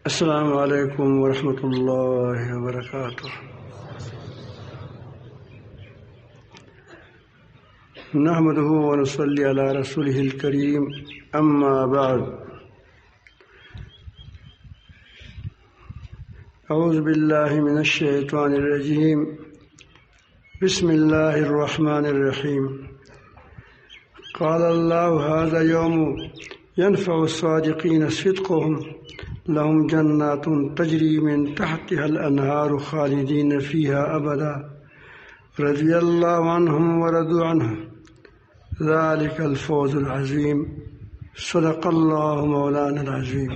السلام علیکم ورحمۃ اللہ وبرکاتہ۔ نحمدہ ونصلی علی رسولہ الکریم، اما بعد۔ اعوذ باللہ من الشیطان الرجیم، بسم اللہ الرحمن الرحیم۔ قال اللہ ھذا یوم ينفع الصادقین صدقهم لهم جنات تجری من تحتها الانہار خالدین فیہا ابدا رضی اللہ عنہم ورضوا عنہ ذلک الفوز العظیم۔ صدق اللہ مولانا العظیم۔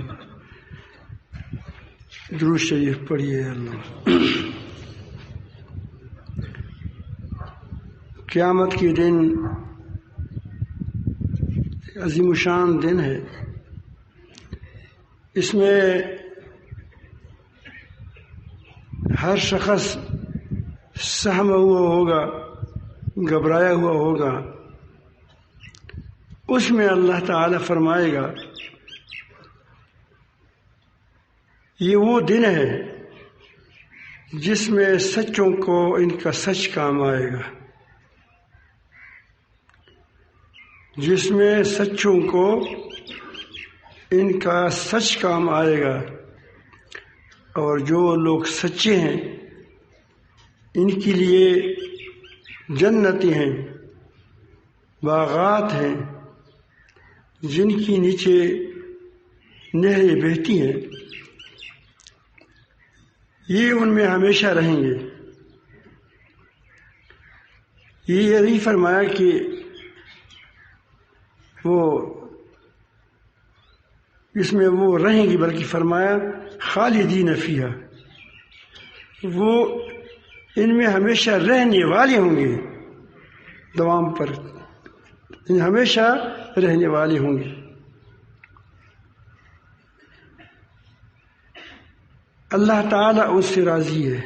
درود شریف پڑھیے اللہ۔ قیامت کے دن عظیم الشان دن ہے۔ اس میں ہر شخص سہما ہوا ہوگا، گھبرایا ہوا ہوگا۔ اس میں اللہ تعالی فرمائے گا یہ وہ دن ہے جس میں سچوں کو ان کا سچ کام آئے گا، جس میں سچوں کو ان کا سچ کام آئے گا، اور جو لوگ سچے ہیں ان کے لیے جنتیں ہیں، باغات ہیں جن کی نیچے نہریں بہتی ہیں، یہ ان میں ہمیشہ رہیں گے۔ یہ نہیں فرمایا کہ وہ اس میں وہ رہیں گی، بلکہ فرمایا خالدین فیہا، وہ ان میں ہمیشہ رہنے والے ہوں گے، دوام پر ہمیشہ رہنے والے ہوں گے۔ اللہ تعالیٰ اس سے راضی ہے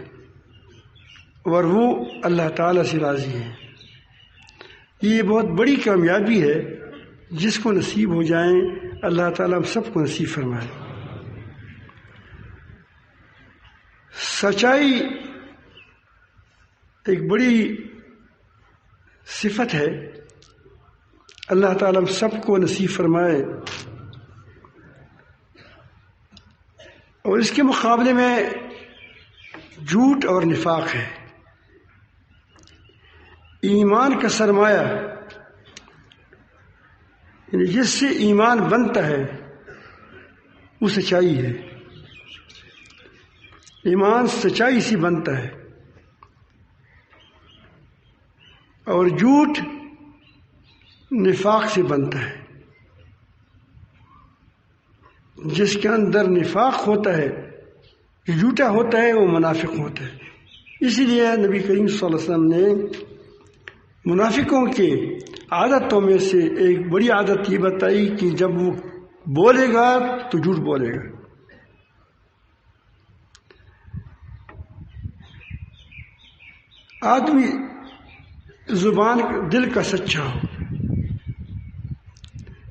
اور وہ اللہ تعالیٰ سے راضی ہے۔ یہ بہت بڑی کامیابی ہے جس کو نصیب ہو جائیں، اللہ تعالیٰ ہم سب کو نصیب فرمائے۔ سچائی ایک بڑی صفت ہے، اللہ تعالیٰ ہم سب کو نصیب فرمائے۔ اور اس کے مقابلے میں جھوٹ اور نفاق ہے۔ ایمان کا سرمایہ، یعنی جس سے ایمان بنتا ہے وہ سچائی ہے۔ ایمان سچائی سے بنتا ہے، اور جھوٹ نفاق سے بنتا ہے۔ جس کے اندر نفاق ہوتا ہے، جو جھوٹا ہوتا ہے، وہ منافق ہوتا ہے۔ اسی لیے نبی کریم صلی اللہ علیہ وسلم نے منافقوں کے عادتوں میں سے ایک بڑی عادت یہ بتائی کہ جب وہ بولے گا تو جھوٹ بولے گا۔ آدمی زبان دل کا سچا ہو،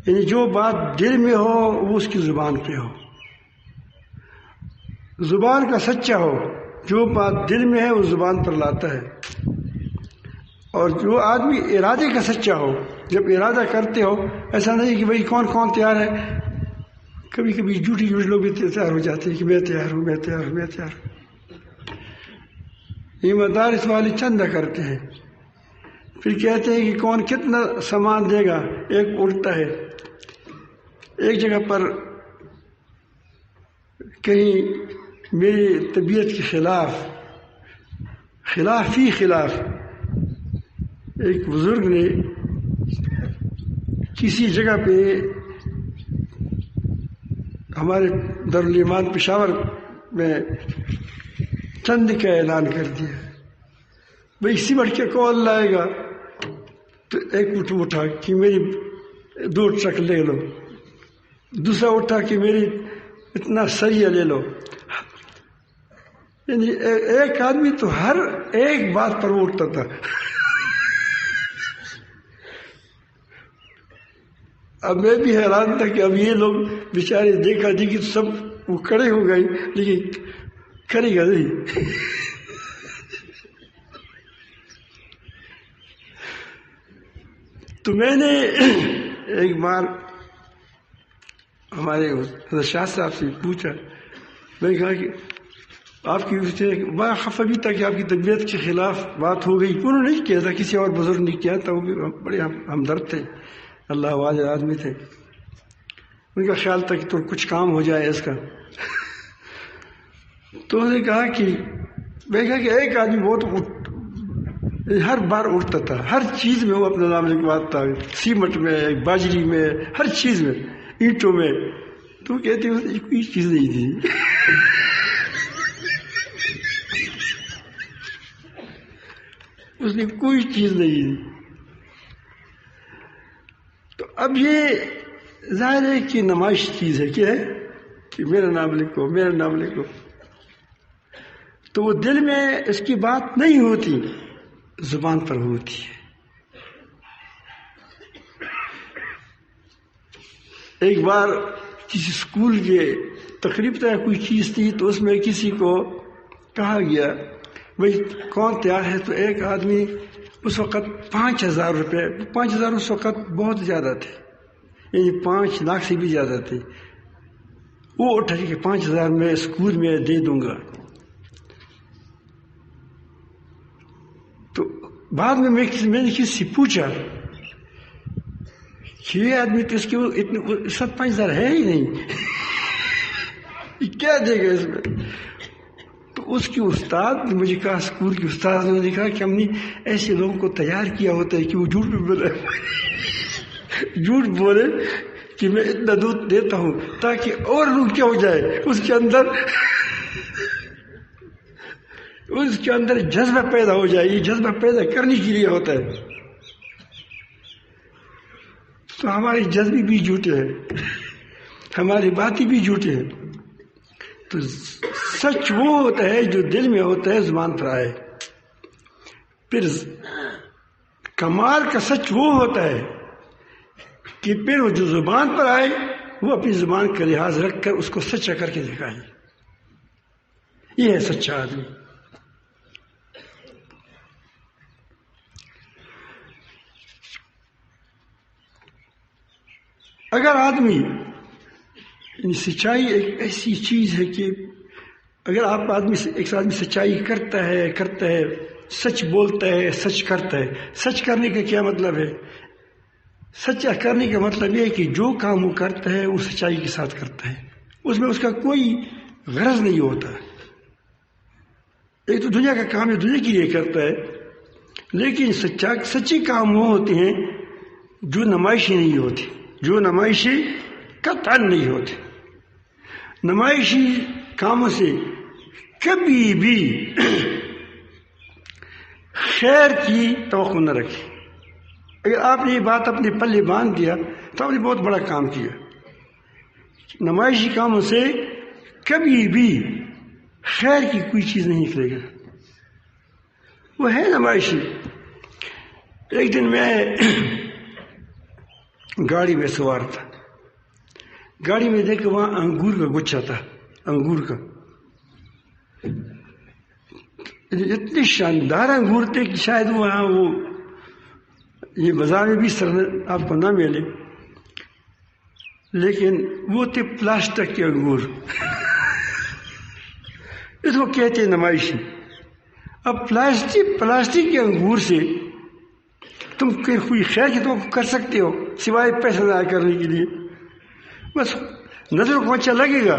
یعنی جو بات دل میں ہو وہ اس کی زبان پہ ہو۔ زبان کا سچا ہو، جو بات دل میں ہے وہ زبان پر لاتا ہے۔ اور جو آدمی ارادے کا سچا ہو، جب ارادہ کرتے ہو، ایسا نہیں کہ بھئی کون کون تیار ہے، کبھی کبھی جھوٹی لوگ بھی تیار ہو جاتے ہیں کہ میں تیار ہوں، میں تیار ہوں، میں تیار ہوں۔ یہ مدارس والے چندہ کرتے ہیں، پھر کہتے ہیں کہ کون کتنا سامان دے گا۔ ایک اٹھتا ہے، ایک جگہ پر کہیں میری طبیعت کے خلاف ایک بزرگ نے کسی جگہ پہ ہمارے دارالایمان پشاور میں چند کا اعلان کر دیا، بھئی سیمنٹ کے کون لائے گا؟ تو ایک اٹھا کہ میری 2 ٹرک لے لو، دوسرا اٹھا کہ میری اتنا سریہ لے لو۔ یعنی ایک آدمی تو ہر ایک بات پر وہ اٹھتا تھا۔ اب میں بھی حیران تھا کہ اب یہ لوگ بیچارے دیکھا دیکھی تو سب وہ کھڑے ہو گئے لیکن کرے گا نہیں. تو میں نے ایک بار ہمارے حضرت شاہ صاحب سے پوچھا، میں نے کہا کہ آپ کی بڑا خفا بھی تھا کہ آپ کی طبیعت کے خلاف بات ہو گئی. انہوں نے نہیں کیا تھا، کسی اور بزرگ نے کیا تھا، وہ بھی بڑے ہمدرد تھے، اللہ واجد آدمی تھے. ان کا خیال تھا کہ تو کچھ کام ہو جائے اس کا. تو انہوں نے کہا کہ میں نے کہا کہ ایک آدمی بہت ہر بار اٹھتا تھا، ہر چیز میں وہ اپنا نام لکھواتا تھا، سیمنٹ میں، باجری میں، ہر چیز میں، اینٹوں میں. تو کہتے ہیں کوئی چیز نہیں تھی. اس نے کوئی چیز نہیں دی. تو اب یہ ظاہر ہے کہ نمائش چیز ہے. کیا ہے کہ میرا نام لکھو، میرا نام لکھو. تو وہ دل میں اس کی بات نہیں ہوتی، زبان پر ہوتی ہے. ایک بار کسی اسکول کے تقریب طرح کوئی چیز تھی، تو اس میں کسی کو کہا گیا بھائی کون تیار ہے. تو ایک آدمی اس وقت 5,000 روپے، 5,000 اس وقت بہت زیادہ تھے، یعنی 5 لاکھ سے بھی زیادہ تھے. وہ اٹھا کہ 5,000 میں اسکول میں دے دوں گا. تو بعد میں نے کسی سے پوچھا کہ یہ آدمی تو اس کے اتنے 5,000 ہے ہی نہیں، یہ کیا دے گا اس میں. تو اس کے استاد نے مجھے کہا، اسکول کے استاد نے کہا کہ ہم نے ایسے لوگوں کو تیار کیا ہوتا ہے کہ وہ جھوٹ بولے، جھوٹ بولے کہ میں اتنا دودھ دیتا ہوں، تاکہ اور لوگ کیا ہو جائے، اس کے اندر جذبہ پیدا ہو جائے. یہ جذبہ پیدا کرنے کے لیے ہوتا ہے. تو ہمارے جذبے بھی جھوٹے ہیں، ہماری باتیں بھی جھوٹے ہیں. تو سچ وہ ہوتا ہے جو دل میں ہوتا ہے، زبان پر آئے. پھر کمال کا سچ وہ ہوتا ہے کہ پھر وہ جو زبان پر آئے وہ اپنی زبان کا لحاظ رکھ کر اس کو سچا کر کے دکھائے. یہ ہے سچا آدمی. اگر آدمی، سچائی ایک ایسی چیز ہے کہ اگر ایک آدمی سچائی کرتا ہے، سچ بولتا ہے، سچ کرتا ہے. سچ کرنے کا کیا مطلب ہے؟ سچا کرنے کا مطلب یہ ہے کہ جو کام وہ کرتا ہے وہ سچائی کے ساتھ کرتا ہے، اس میں اس کا کوئی غرض نہیں ہوتا. ایک تو دنیا کا کام ہے، دنیا کے لیے کرتا ہے، لیکن سچے کام وہ ہوتے ہیں جو نمائشی نہیں ہوتی، جو نمائشی قطعاً نہیں ہوتی. نمائشی کاموں سے کبھی بھی خیر کی توقع نہ رکھیں. اگر آپ نے یہ بات اپنے پلے باندھ دیا تو آپ نے بہت بڑا کام کیا. نمائشی کاموں سے کبھی بھی خیر کی کوئی چیز نہیں نکلے گا، وہ ہے نمائشی. ایک دن میں گاڑی میں سوار تھا، گاڑی میں دیکھا وہاں انگور کا گچھا تھا، انگور کا اتنے شاندار انگور تھے کہ شاید وہاں یہ بازار میں بھی آپ کو نہ ملے، لیکن وہ تھے پلاسٹک کے انگور. اس کو کہتے ہیں نمائشی. اب پلاسٹک کے انگور سے تم کوئی خیر کی توقع کر سکتے ہو سوائے پیسہ ضائع کرنے کے لیے؟ بس نظر کو اچھا لگے گا،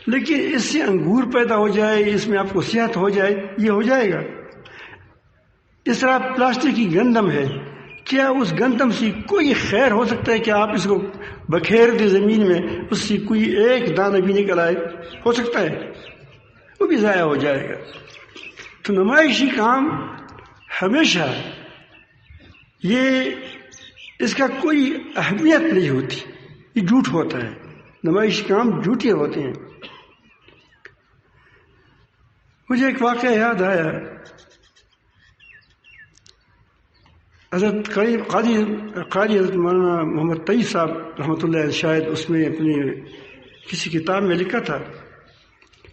لیکن اس سے انگور پیدا ہو جائے، اس میں آپ کو صحت ہو جائے، یہ ہو جائے گا. اس طرح پلاسٹک کی گندم ہے، کیا اس گندم سے کوئی خیر ہو سکتا ہے کہ آپ اس کو بکھیر دیں زمین میں، اس سے کوئی ایک دانہ بھی نکل آئے؟ ہو سکتا ہے؟ وہ بھی ضائع ہو جائے گا. تو نمائشی کام ہمیشہ اس کا کوئی اہمیت نہیں ہوتی، یہ جھوٹ ہوتا ہے. نمائشی کام جھوٹے ہوتے ہیں. مجھے ایک واقعہ یاد آیا. حضرت قاضی حضرت مولانا محمد طیب صاحب رحمۃ اللہ علیہ شاید اس میں اپنی کسی کتاب میں لکھا تھا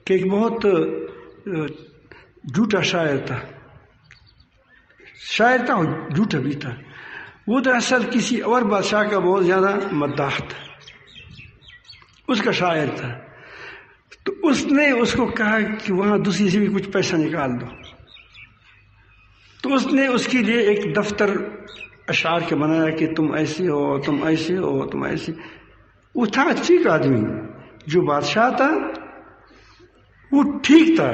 کہ ایک بہت جھوٹا شاعر تھا اور جھوٹا بھی تھا. وہ دراصل کسی اور بادشاہ کا بہت زیادہ مداح تھا، اس کا شاعر تھا. تو اس نے اس کو کہا کہ وہاں دوسری سے بھی کچھ پیسہ نکال دو. تو اس نے اس کے لیے ایک دفتر اشعار کے بنایا کہ تم ایسے ہو، تم ایسے ہو، تم ایسے. وہ تھا ٹھیک آدمی، جو بادشاہ تھا وہ ٹھیک تھا،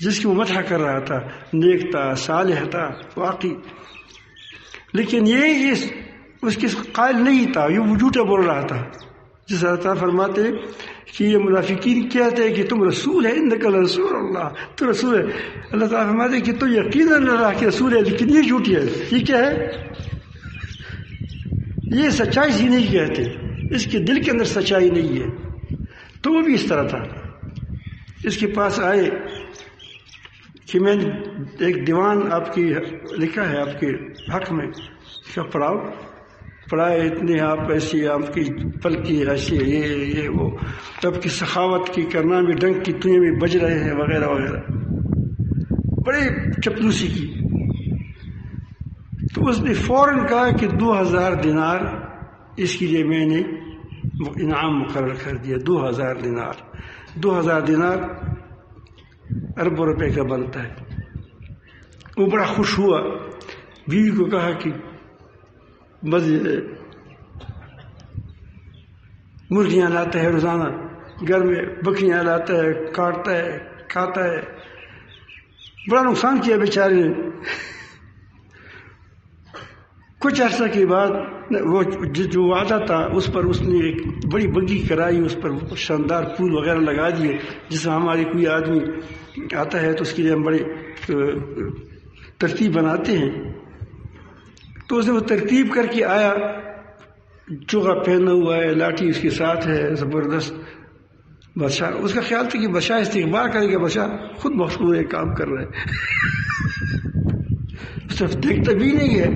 جس کی وہ مدح کر رہا تھا نیک تھا، صالح تھا واقعی. لیکن یہ اس کے قائل نہیں تھا، یہ وہ جھوٹا بول رہا تھا. جس اللہ تعالیٰ فرماتے کہ یہ منافقین کہتے ہیں کہ تم رسول ہے، انک لرسول اللہ، تو رسول ہے. اللہ تعالیٰ فرماتے کہ تو یقیناً اللہ کے رسول ہے، لیکن یہ جھوٹی ہے. یہ کیا ہے؟ یہ سچائی ہی نہیں کہتے، اس کے دل کے اندر سچائی نہیں ہے. تو وہ بھی اس طرح تھا. اس کے پاس آئے کہ میں نے ایک دیوان آپ کی لکھا ہے آپ کے حق میں، پڑھائے اتنے آپ ایسی، آپ کی پلکی ایسی، یہ وہ تب کی سخاوت کی کرنا بھی ڈنک کی دنیا میں بج رہے ہیں وغیرہ وغیرہ، بڑے چپلوسی کی. تو اس نے فوراً کہا کہ 2000 دینار اس کے لیے میں نے انعام مقرر کر دیا. 2000 دینار، 2000 دینار اربوں روپے کا بنتا ہے. وہ بڑا خوش ہوا، بیوی کو کہا کہ مزے مرغیاں لاتا ہے روزانہ گھر میں، بکریاں لاتا ہے، کاٹتا ہے، کھاتا ہے. بڑا نقصان کیا بیچارے نے. کچھ عرصہ کے بعد وہ جو وعدہ تھا اس پر اس نے ایک بڑی بگی کرائی، اس پر شاندار پھول وغیرہ لگا دیے. جس میں ہمارے کوئی آدمی آتا ہے تو اس کے لیے ہم بڑے ترتیب بناتے ہیں. تو اس نے وہ ترتیب کر کے آیا، چوغا پہنا ہوا ہے، لاٹھی اس کے ساتھ ہے، زبردست. بادشاہ اس کا خیال تھا کہ بادشاہ استقبال کرے گا، بادشاہ خود مشغول ہے، کام کر رہا ہے. صرف دیکھتا بھی نہیں ہے.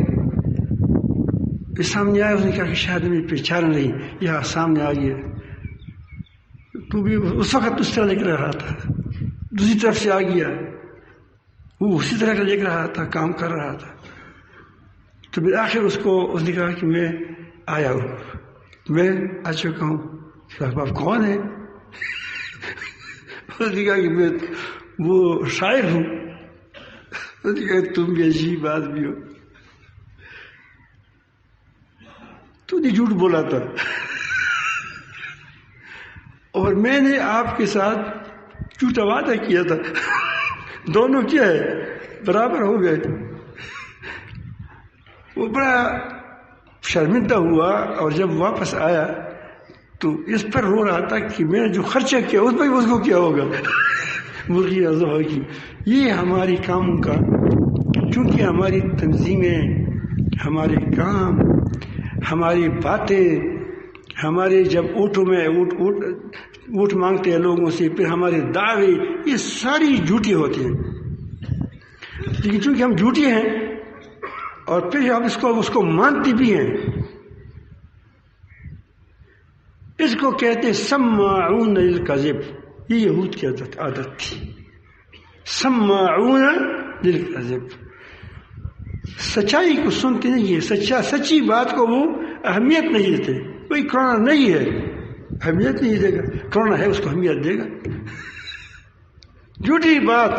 پھر سامنے آیا، اس نے کہا کہ شاید میں پہچانا نہیں، یہاں سامنے آئیے. تو بھی اس وقت اس طرح لکھ رہا تھا، دوسری طرف سے آ گیا، وہ اسی طرح کا لکھ رہا تھا، کام کر رہا تھا. تو بالآخر اس نے کہا کہ میں آیا ہوں، میں آ چکا ہوں. آپ کون ہیں؟ اس نے کہا کہ میں وہ شاعر ہوں. اس نے کہا تم بھی عجیب آدمی ہو، تو نے جھوٹ بولا تھا، اور میں نے آپ کے ساتھ جھوٹا وعدہ کیا تھا. دونوں کیا ہے برابر ہو گئے. وہ بڑا شرمندہ ہوا، اور جب واپس آیا تو اس پر رو رہا تھا کہ میں نے جو خرچہ کیا اس پر اس کو کیا ہوگا. مرغی ذبح کی. یہ ہماری کاموں کا، چونکہ ہماری تنظیمیں، ہمارے کام، ہماری باتیں، ہمارے جب اونٹوں میں اونٹ مانگتے ہیں لوگوں سے، پھر ہمارے دعوے، یہ ساری جھوٹی ہوتی ہیں. لیکن چونکہ ہم جھوٹے ہیں اور پھر ہم اس کو مانتے بھی ہیں، اس کو کہتے ہیں سماعون للکذب. یہ یہود کی عادت تھی، سماعون للکذب. سچائی کو سنتے نہیں ہے، سچی بات کو وہ اہمیت نہیں دیتے. کوئی کرونا نہیں ہے، اہمیت نہیں دے گا. کرونا ہے، اس کو اہمیت دے گا. جھوٹی بات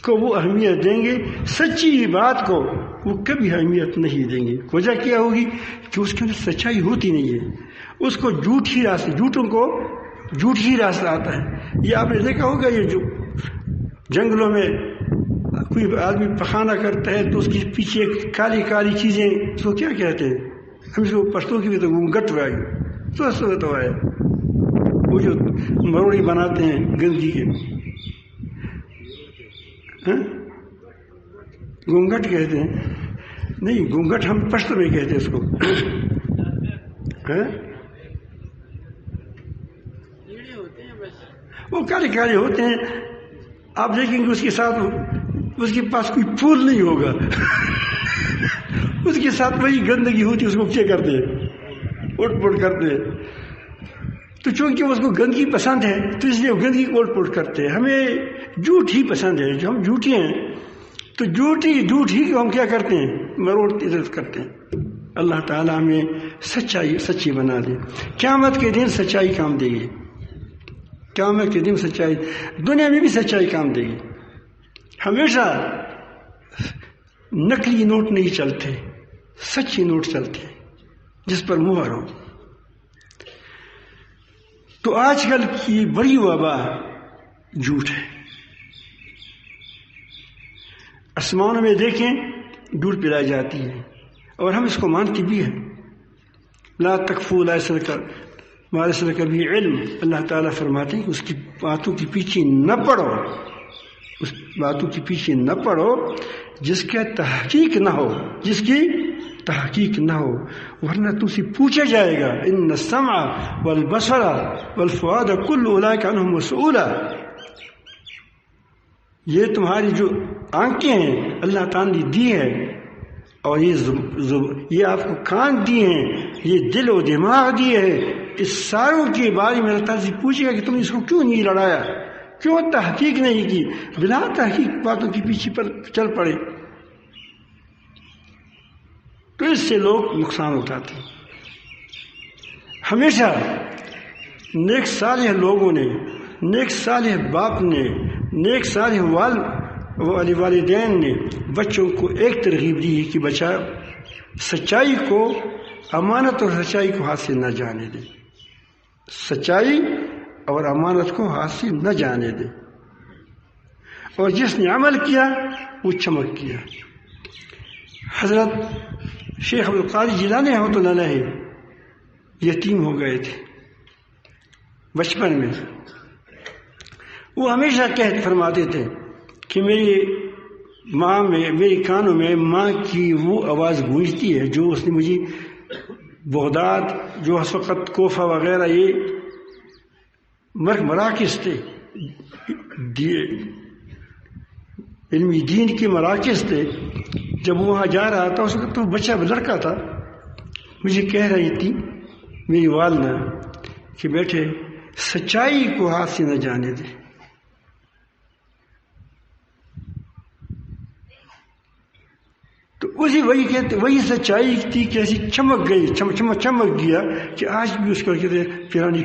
کو وہ اہمیت دیں گے، سچی بات کو وہ کبھی اہمیت نہیں دیں گے. وجہ کیا ہوگی کہ اس کے اندر سچائی ہوتی نہیں ہے. اس کو جھوٹوں کو جھوٹ ہی راستہ آتا ہے. یہ آپ نے دیکھا ہوگا، یہ جو جنگلوں میں کوئی آدمی پخانہ کرتا ہے تو اس کے پیچھے کالی کالی چیزیں، اس کو کیا کہتے ہیں؟ ہم اس کو پشتوں کی بھی تو گھونگھٹ وائی تو ہے، وہ جو مروڑی بناتے ہیں گندگی کے، گھونگھٹ کہتے ہیں. نہیں، گھونگھٹ ہم پشتوں میں کہتے ہیں اس کو. وہ کالے کالے ہوتے ہیں. آپ دیکھیں گے اس کے ساتھ اس کے پاس کوئی پھول نہیں ہوگا. اس کے ساتھ وہی گندگی ہوتی ہے. اس کو کیا کرتے ہیں؟ اٹھ پٹ کرتے ہیں. تو چونکہ اس کو گندگی پسند ہے تو اس لیے وہ گندگی کو اوٹ پوٹ کرتے ہیں. ہمیں جھوٹ ہی پسند ہے، جو ہم جھوٹے ہیں تو جھوٹ ہی کو ہم کیا کرتے ہیں، مروڑ عزت کرتے ہیں. اللہ تعالیٰ ہمیں سچی بنا دے. قیامت کے دن سچائی کام دے گی، قیامت کے دن سچائی، دنیا میں بھی سچائی کام دے گی. ہمیشہ نقلی نوٹ نہیں چلتے، سچی نوٹ چلتے جس پر مہر ہو. تو آج کل کی بڑی وبا جھوٹ ہے. آسمانوں میں دیکھیں دودھ پلائی جاتی ہے اور ہم اس کو مانتے بھی ہیں. لا تکفو لا یسألک بھی علم. اللہ تعالیٰ فرماتے ہیں کہ اس کی باتوں کے پیچھے نہ پڑو، اس باتوں کے پیچھے نہ پڑو جس کا تحقیق نہ ہو، جس کی تحقیق نہ ہو، ورنہ تم سے پوچھا جائے گا. ان السمع والبصر والفؤاد کل اولئک عنہ مسئول. یہ تمہاری جو آنکھیں ہیں اللہ تعالیٰ نے دی ہے، اور یہ آپ کو کان دیے ہیں، یہ دل و دماغ دیے ہیں، اس ساروں کے بارے میں اللہ تعالیٰ سے پوچھے گا کہ تم نے اس کو کیوں نہیں لڑایا، کیوں تحقیق نہیں کی، بلا تحقیق باتوں کے پیچھے پر چل پڑے. تو اس سے لوگ نقصان اٹھاتے ہیں. ہمیشہ نیک صالح لوگوں نے، نیک صالح باپ نے، نیک صالح والدین نے بچوں کو ایک ترغیب دی ہے کہ بچہ سچائی کو، امانت اور سچائی کو ہاتھ سے نہ جانے دے. سچائی اور امانت کو ہاتھ سے نہ جانے دے. اور جس نے عمل کیا وہ چمک کیا. حضرت شیخ عبدالقادر جیلانی رحمۃ اللہ علیہ یتیم ہو گئے تھے بچپن میں. وہ ہمیشہ فرماتے تھے کہ میری ماں میں، میری کانوں میں ماں کی وہ آواز گونجتی ہے جو اس نے مجھے بغداد، جو اس وقت کوفہ وغیرہ یہ مراکز تھے، علمی دین کے مراکز تھے، جب وہاں جا رہا تھا اس وقت تو بچہ لڑکا تھا، مجھے کہہ رہی تھی میری والدہ کہ بیٹے سچائی کو ہاتھ سے نہ جانے دے. تو وہی سچائی تھی کہ ایسی چمک گئی، چمک گیا کہ آج بھی اس کو کہتے ہیں پیرانی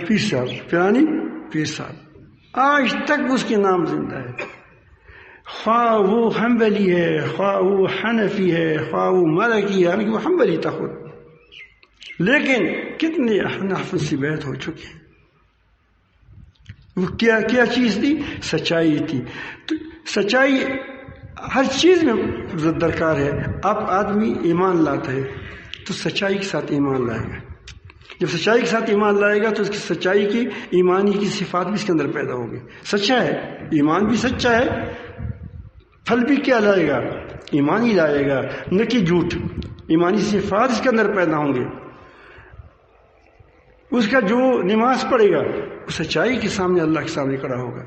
پیر صاحب، آج تک اس کے نام زندہ ہے. خواہ وہ حنبلی ہے، خواہ وہ حنفی ہے، خواہ وہ مالکی ہے، یعنی وہ حنبلی تھا خود، لیکن کتنے احناف سے بیعت ہو چکے ہیں. وہ کیا چیز تھی؟ سچائی تھی. تو سچائی ہر چیز میں درکار ہے. اب آدمی ایمان لاتا ہے تو سچائی کے ساتھ ایمان لائے گا. جب سچائی کے ساتھ ایمان لائے گا تو اس کی سچائی کی، ایمانی کی صفات بھی اس کے اندر پیدا ہوگی. سچا ہے، ایمان بھی سچا ہے، پھل بھی کیا لائے گا؟ ایمان ہی لائے گا، نہ کہ جھوٹ. ایمانی صفات اس کے اندر پیدا ہوں گے. اس کا جو نماز پڑھے گا وہ سچائی کے سامنے، اللہ کے سامنے کھڑا ہوگا،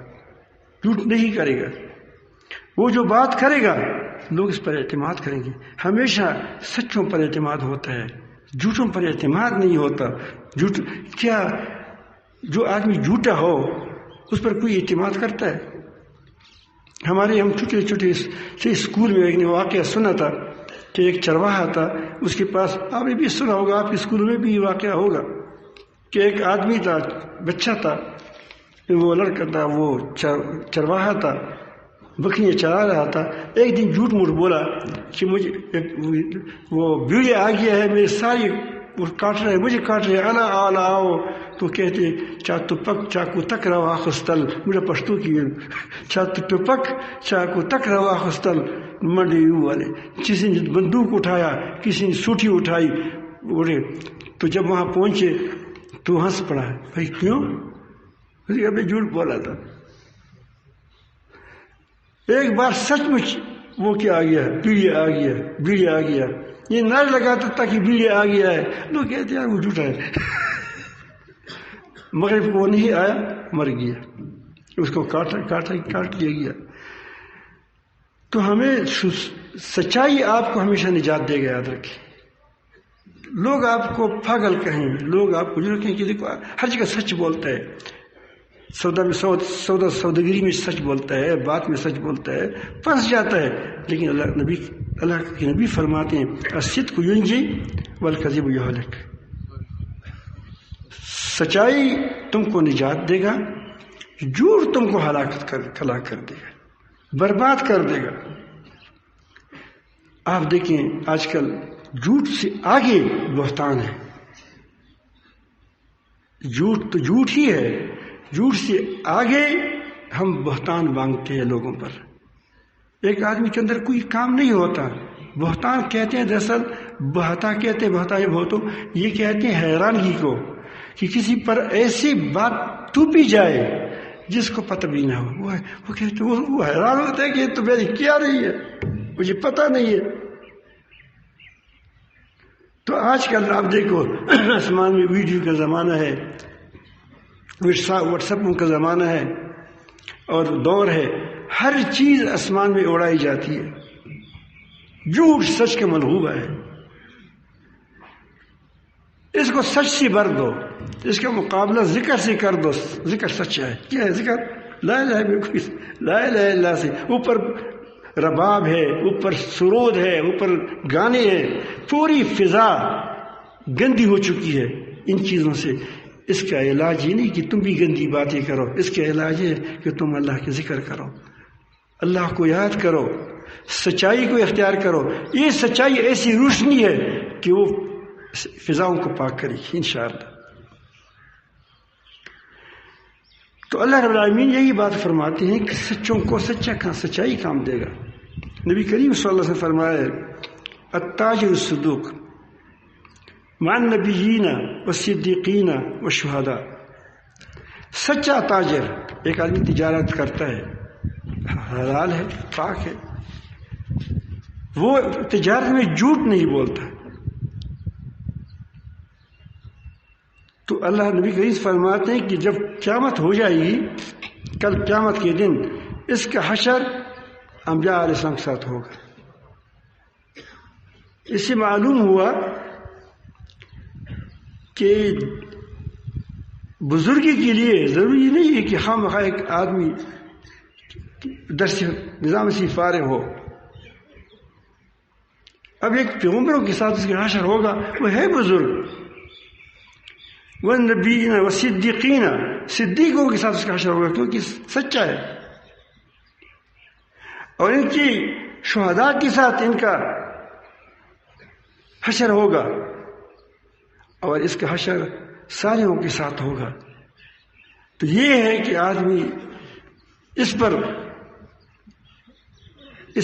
جھوٹ نہیں کرے گا. وہ جو بات کرے گا لوگ اس پر اعتماد کریں گے. ہمیشہ سچوں پر اعتماد ہوتا ہے، جھوٹوں پر اعتماد نہیں ہوتا. کیا جو آدمی جھوٹا ہو اس پر کوئی اعتماد کرتا ہے؟ ہم چھوٹے سے اسکول میں ایک واقعہ سنا تھا کہ ایک چرواہا تھا، اس کے پاس، آپ نے بھی سنا ہوگا، آپ کے اسکول میں بھی یہ واقعہ ہوگا کہ ایک آدمی تھا، بچہ تھا، وہ لڑکا تھا، وہ چرواہا تھا، بکریاں چرا رہا تھا. ایک دن جھوٹ موٹ بولا کہ مجھے وہ بھیڑیا آ گیا ہے، میرے ساری وہ کاٹ رہے، مجھے کاٹ رہے، آلا آؤ. تو کہتے چاکو تک روا خستل، مجھے پشتو کی چاکو تک روا خستل منڈی والے. کسی نے بندوق اٹھایا، کسی نے سوٹھی اٹھائی، بولے. تو جب وہاں پہنچے تو ہنس پڑا. بھائی کیوں؟ میں جھوٹ بولا تھا. ایک بار سچ مچ وہ کیا آ گیا، بیڑیا آ گیا. یہ نعرہ لگاتا تھا کہ بیڑیا آ گیا ہے. لوگ کہتے ہیں وہ جھوٹا ہے. مغرب کو وہ نہیں آیا، مر گیا، اس کو کاٹ لیا گیا. تو ہمیں سچائی آپ کو ہمیشہ نجات دے گا، یاد رکھیں. لوگ آپ کو پاگل کہیں، لوگ آپ کو جو کہیں کہ دیکھو ہر جگہ سچ بولتا ہے، سوداگری میں سچ بولتا ہے، بات میں سچ بولتا ہے، پھنس جاتا ہے. لیکن اللہ کے نبی فرماتے ہیں الصدق ینجی والکذب یہلک، سچائی تم کو نجات دے گا، جھوٹ تم کو ہلاک کر دے گا، برباد کر دے گا. آپ دیکھیں آج کل جھوٹ سے آگے بہتان ہے. جھوٹ تو جھوٹ ہی ہے، جھوٹ سے آگے ہم بہتان مانگتے ہیں لوگوں پر. ایک آدمی کے اندر کوئی کام نہیں ہوتا، بہتان کہتے ہیں، دراصل بہتا کہتے ہیں، بہتا بہتو یہ کہتے ہیں حیرانگی کو، کہ کسی پر ایسی بات ٹوپی جائے جس کو پتہ بھی نہ ہو. وہ کہتے وہ حیران ہوتا ہے کہ یہ تو میری کیا رہی ہے، مجھے پتہ نہیں ہے. تو آج کل آپ دیکھو آسمان میں ویڈیو کا زمانہ ہے، واٹس ایپ کا زمانہ ہے اور دور ہے، ہر چیز آسمان میں اڑائی جاتی ہے. جھوٹ سچ کا منہوبہ ہے. اس کو سچ سے بھر دو، اس کا مقابلہ ذکر سے کر دو. ذکر سچا ہے. کیا ہے ذکر؟ لا الہ الا اللہ سے اوپر رباب ہے، اوپر سرود ہے، اوپر گانے ہیں، پوری فضا گندی ہو چکی ہے ان چیزوں سے. اس کا علاج یہ نہیں کہ تم بھی گندی باتیں کرو، اس کا علاج ہے کہ تم اللہ کے ذکر کرو، اللہ کو یاد کرو، سچائی کو اختیار کرو. یہ سچائی ایسی روشنی ہے کہ وہ فضاؤں کو پاک کرے گی انشاءاللہ. تو اللہ رب العالمین یہی بات فرماتے ہیں کہ سچوں کو سچائی کام دے گا. نبی کریم صلی اللہ علیہ وسلم فرمائے التاجر الصدوق مع النبیین والصدیقین والشہداء. سچا تاجر، ایک آدمی تجارت کرتا ہے، حلال ہے، پاک ہے، وہ تجارت میں جھوٹ نہیں بولتا. تو اللہ نبی کریم فرماتے ہیں کہ جب قیامت ہو جائے گی، کل قیامت کے دن اس کا حشر انبیاء علیہ السلام کے ساتھ ہوگا. اس سے معلوم ہوا کہ بزرگی کے لیے ضروری نہیں ہے کہ ہم ایک آدمی درس نظام سے فارغ ہو. اب ایک پیغمبروں کے ساتھ اس کا حشر ہوگا، وہ ہے بزرگ. والنبیین والصدیقین، صدیقوں کے ساتھ اس کا حشر ہوگا کیونکہ سچا ہے. اور ان کی شہداء کے ساتھ ان کا حشر ہوگا، اور اس کا حشر صالحوں کے ساتھ ہوگا. تو یہ ہے کہ آدمی اس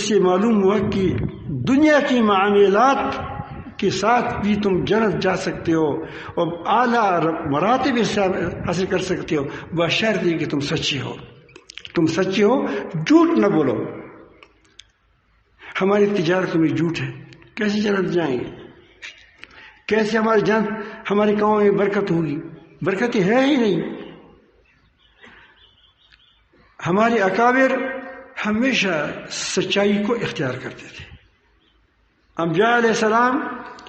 سے معلوم ہوا کہ دنیا کی معاملات کے ساتھ بھی تم جنت جا سکتے ہو اور اعلیٰ مراتب حاصل کر سکتے ہو، بشرط یہ کہ تم سچے ہو. تم سچے ہو، جھوٹ نہ بولو. ہماری تجارت میں جھوٹ ہے، کیسے جنت جائیں گے؟ کیسے ہمارے کاموں میں برکت ہوگی؟ برکت ہے ہی نہیں. ہمارے اکابر ہمیشہ سچائی کو اختیار کرتے تھے. انبیاء علیہ السلام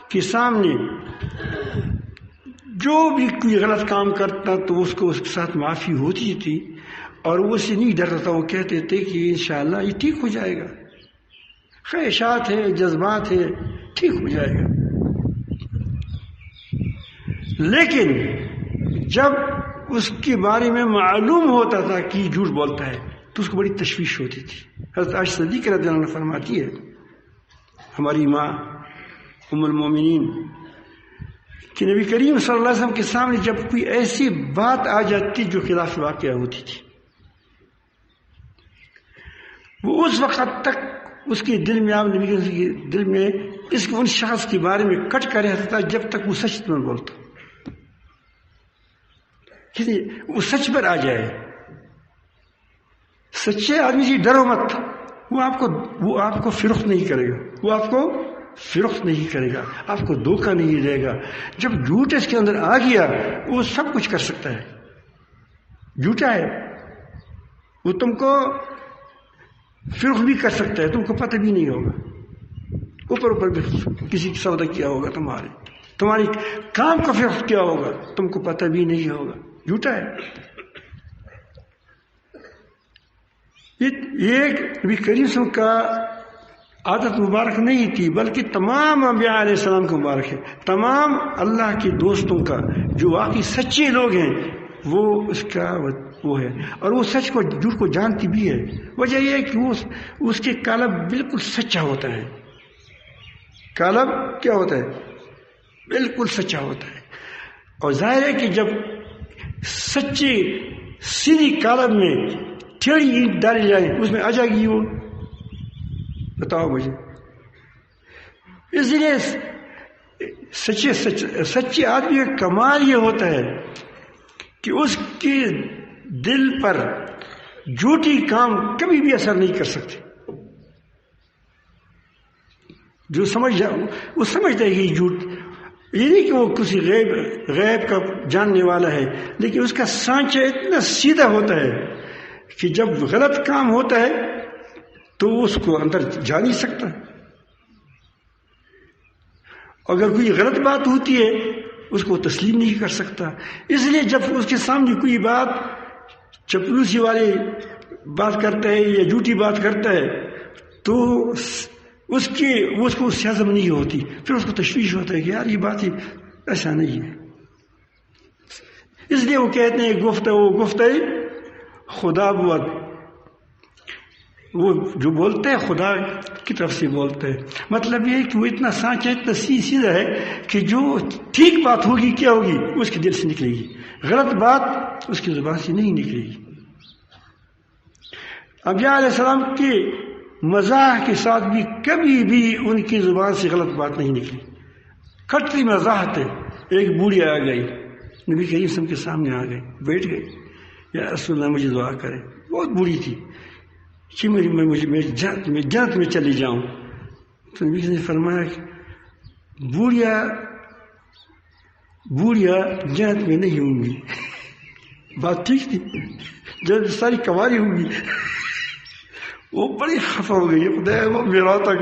کے سامنے جو بھی کوئی غلط کام کرتا تو اس کے ساتھ معافی ہوتی تھی، اور وہ اسے نہیں ڈرتا تھا. وہ کہتے تھے کہ انشاءاللہ یہ ٹھیک ہو جائے گا، خواہشات ہے، جذبات ہے، ٹھیک ہو جائے گا. لیکن جب اس کے بارے میں معلوم ہوتا تھا کہ جھوٹ بولتا ہے تو اس کو بڑی تشویش ہوتی تھی. حضرت عائشہ صدیقہ رضی اللہ عنہا فرماتی ہے، ہماری ماں ام المومنین، کہ نبی کریم صلی اللہ علیہ وسلم کے سامنے جب کوئی ایسی بات آ جاتی جو خلاف واقعہ ہوتی تھی، وہ اس وقت تک اس کے دل میں، آپ نبی کے دل میں ان شخص کے بارے میں کٹ کر رہتا تھا جب تک وہ سچ نہ بولتا. وہ سچ پر آ جائے. سچے آدمی سے ڈرو مت، وہ آپ کو فروخت نہیں کرے گا، وہ آپ کو فروخت نہیں کرے گا، آپ کو دھوکہ نہیں دے گا. جب جھوٹ اس کے اندر آ گیا وہ سب کچھ کر سکتا ہے. جھوٹا ہے، وہ تم کو فروخت بھی کر سکتا ہے، تم کو پتہ بھی نہیں ہوگا. اوپر بھی کسی کی سودا کیا ہوگا تمہارے. تمہاری کام کا وقت کیا ہوگا تم کو پتہ بھی نہیں ہوگا. جھوٹا ہے. یہ نبی کریم صلی اللہ علیہ وسلم کا عادت مبارک نہیں تھی، بلکہ تمام انبیاء علیہ السلام کو مبارک ہے. تمام اللہ کے دوستوں کا جو واقعی سچے لوگ ہیں وہ اس کا وہ ہے، اور وہ سچ کو جھوٹ کو جانتی بھی ہے. وجہ یہ ہے کہ وہ اس کے قالب بالکل سچا ہوتا ہے. قالب کیا ہوتا ہے؟ بالکل سچا ہوتا ہے. اور ظاہر ہے کہ جب سچی سیدھی قالب میں ٹیڑھی اینٹ ڈالی جائے اس میں آ جائے گی وہ. بتاؤ مجھے. اس لیے سچے آدمی کا کمال یہ ہوتا ہے کہ اس کے دل پر جھوٹی کام کبھی بھی اثر نہیں کر سکتے. جو وہ سمجھتا ہے کہ جھوٹ، یہ نہیں کہ وہ کسی غیب کا جاننے والا ہے، لیکن اس کا سانچہ اتنا سیدھا ہوتا ہے کہ جب غلط کام ہوتا ہے تو اس کو اندر جا نہیں سکتا. اگر کوئی غلط بات ہوتی ہے اس کو تسلیم نہیں کر سکتا. اس لیے جب اس کے سامنے کوئی بات چپلوسی والی بات کرتا ہے یا جھوٹی بات کرتا ہے تو اس کو اس سے ہضم نہیں ہوتی. پھر اس کو تشویش ہوتا ہے کہ یار یہ بات ہی ایسا نہیں ہے. اس لیے وہ کہتے ہیں گفتہ خدا بود. وہ جو بولتے ہیں خدا کی طرف سے بولتے ہیں. مطلب یہ ہے کہ وہ اتنا سانچا اتنا سیدھا ہے کہ جو ٹھیک بات ہوگی کیا ہوگی اس کے دل سے نکلے گی، غلط بات اس کی زبان سے نہیں نکلے گی. انبیاء علیہ السلام کے مزاح کے ساتھ بھی کبھی بھی ان کی زبان سے غلط بات نہیں نکلی. کھٹی مزاح تھے. ایک بوڑھی آ گئی نبی کریم صلی اللہ علیہ وسلم کے سامنے آ گئی، بیٹھ گئی. یا رسول اللہ مجھے دعا کرے. بہت بوڑھی تھی کہ میں جنت میں چلی جاؤں. تو نبی نے فرمایا کہ بوڑھیا جنت میں نہیں ہوں گی. بات ٹھیک تھی، جنت ساری کنواری ہوں گی. وہ بڑی خفا ہو گئی. خدا وہ میرا تک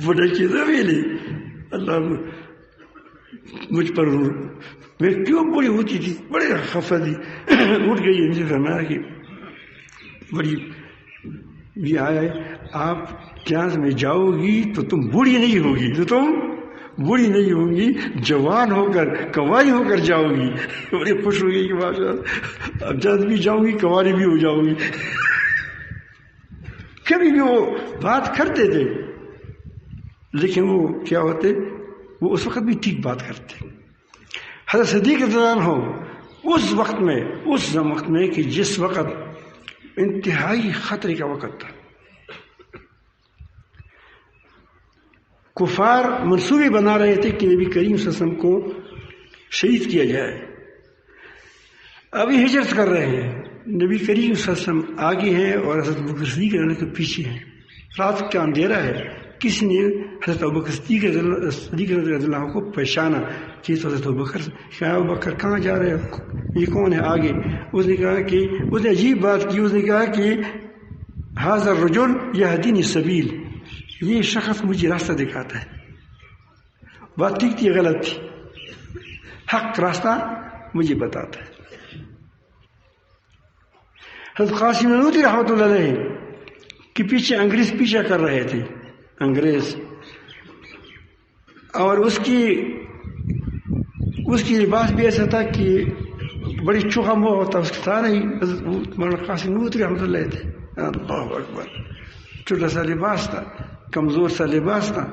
بڑے کی زمین اللہ مجھ پر میں کیوں بوڑھی ہوتی تھی، بڑے خفا تھی. اٹھ گئی. ان سے فرمایا کہ بڑی یہ آیا ہے آپ جہاز میں جاؤ گی تو تم بوڑھی نہیں ہوگی، جوان ہو کر کنواری ہو کر جاؤ گی. بڑی خوش ہو گئی کہ ماشاءاللہ اب جہاز بھی جاؤں گی کنواری بھی ہو جاؤں گی. کبھی بھی وہ بات کرتے تھے لیکن وہ کیا ہوتے، وہ اس وقت بھی ٹھیک بات کرتے. حضرت صدیق رضی اللہ عنہ اس وقت میں کہ جس وقت انتہائی خطرے کا وقت تھا، کفار منصوبے بنا رہے تھے کہ نبی کریم صلی اللہ علیہ وسلم کو شہید کیا جائے. ابھی ہجرت کر رہے ہیں. نبی کریم صلی اللہ علیہ وسلم آگے ہیں اور حضرت ابوبکر صدیق کے پیچھے ہیں. رات کا اندھیرا ہے. کسی نے حضرت ابوبکر صدیق رضی اللہ عنہ کو پہچانا کہ تو حضرت ابوبکر کہاں جا رہے ہیں، یہ کون ہے آگے. اس نے کہا کہ اس نے عجیب بات کی. اس نے کہا کہ ھذا الرجل یہدینی السبیل، یہ شخص مجھے راستہ دکھاتا ہے. بات ٹھیک تھی غلط تھی، حق راستہ مجھے بتاتا ہے. حضرت قاسم نانوتوی رحمۃ اللہ علیہ کے پیچھے انگریز پیچھا کر رہے تھے، انگریز، اور اس کی لباس بھی ایسا تھا کہ بڑی چوکھا منہ ہوتا. اس کے سارے ہی مولانا قاسم نانوتوی رحمۃ اللہ تھے. اللہ اکبر. چھوٹا سا لباس تھا، کمزور سا لباس تھا،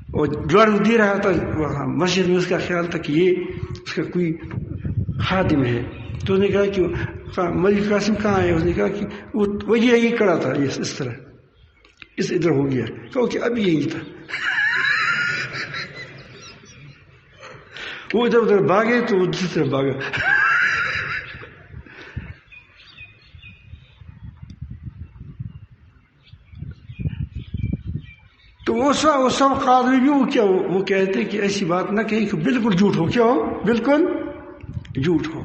اور جوڑ دے رہا تھا وہاں مسجد میں. اس کا خیال تھا کہ یہ اس کا کوئی خادم ہے. تو اس نے کہا کہ ملک قاسم کہاں ہے. اس نے کہا کہ وہ یہی کڑا تھا، اس طرح اس ادھر ہو گیا. کہو کہ اب یہی تھا. وہ ادھر ادھر بھاگے تو وہ دوسری طرف بھاگا. تو وہ سب آدمی بھی وہ کہتے کہ ایسی بات نہ کہیں کہ بالکل جھوٹ ہو. کیا ہو؟ بالکل جھوٹ ہو.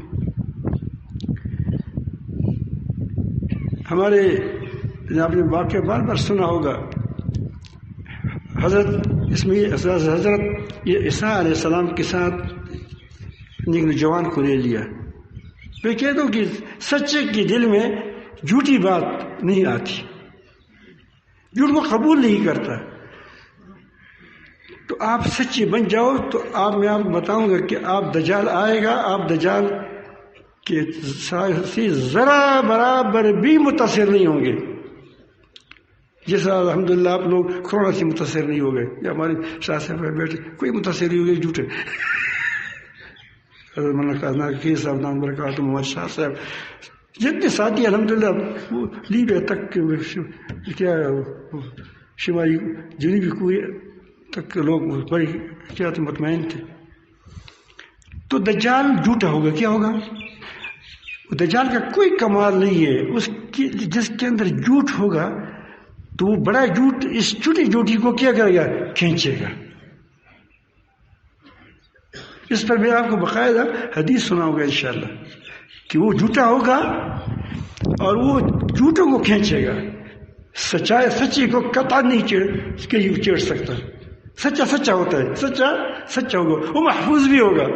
ہمارے آپ نے واقعہ بار بار سنا ہوگا. حضرت عیسیٰ علیہ السلام کے ساتھ ایک نوجوان کو لے لیا. میں کہتا ہوں کہ سچے کے دل میں جھوٹی بات نہیں آتی، جھوٹ کو قبول نہیں کرتا. تو آپ سچے بن جاؤ تو میں آپ کو بتاؤں گا کہ آپ دجال آئے گا، آپ دجال کے سے ذرا برابر بھی متاثر نہیں ہوں گے، جیسا الحمدللہ آپ لوگ کورونا سے متاثر نہیں ہو گئے، یا ہمارے شاہ صاحب بیٹھے کوئی متاثر نہیں ہو گئے جھوٹے. حضرت مولانا کی صاحب نام برکات محمد شاہ صاحب جتنے ساتھی الحمدللہ لیبیا تک کیا شمالی جنوبی کوریا تک لوگ بڑی احتیاط مطمئن تھے. تو دجال جھوٹا ہوگا، کیا ہوگا؟ دجال کا کوئی کمال نہیں ہے، جس کے اندر جھوٹ ہوگا تو وہ بڑا جھوٹ اس چھوٹی جھوٹی کو کیا کرے گا؟ کھینچے گا. اس پر میں آپ کو باقاعدہ حدیث سناؤں گا انشاءاللہ کہ وہ جھوٹا ہوگا اور وہ جھوٹوں کو کھینچے گا. سچی کو قطع نہیں چیڑ سکتا. سچا سچا ہوتا ہے، سچا سچا ہوگا، وہ محفوظ بھی ہوگا.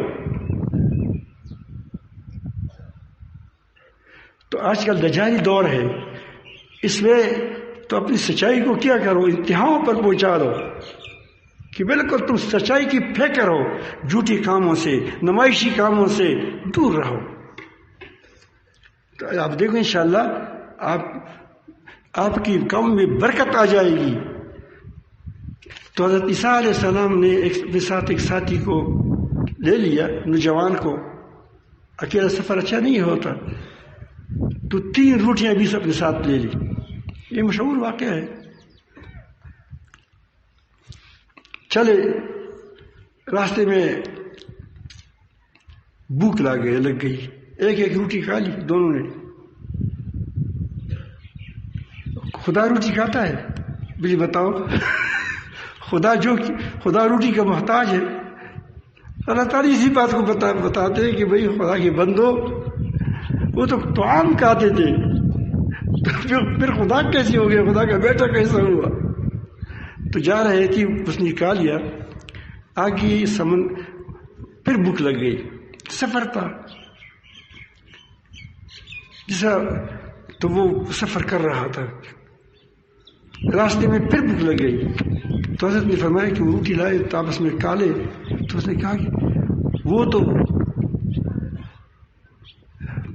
تو آج کل دجالی دور ہے، اس میں تو اپنی سچائی کو کیا کرو، انتہاؤں پر پہنچا دو کہ بالکل تم سچائی کی فکر ہو، جھوٹی کاموں سے نمائشی کاموں سے دور رہو. تو آپ دیکھو انشاءاللہ آپ کی قوم میں برکت آ جائے گی. تو حضرت عیسیٰ علیہ السلام نے اپنے ساتھ ایک ساتھی کو لے لیا، نوجوان کو. اکیلا سفر اچھا نہیں ہوتا، تو 3 روٹیاں بھی اپنے ساتھ لے لی. یہ مشہور واقعہ ہے. چلے راستے میں بھوک لگ گئی، ایک روٹی کھا لی دونوں نے. خدا روٹی کھاتا ہے؟ مجھے بتاؤ. خدا روٹی کا محتاج ہے. اللہ تعالیٰ اسی بات کو بتاتے ہیں کہ بھئی خدا کے بندو، وہ تو طعام کھاتے تھے، تو پھر خدا کیسے ہو گیا، خدا کا بیٹا کیسا ہوا؟ تو جا رہے تھے، اس نے کھا لیا. آگے پھر بھوک لگ گئی، سفر تھا جیسا، تو وہ سفر کر رہا تھا. راستے میں پھر بھوک لگ گئی. تو حضرت نے فرمایا کہ وہ روٹی لائے تو آپس میں کھا لے. تو اس نے کہا کہ وہ تو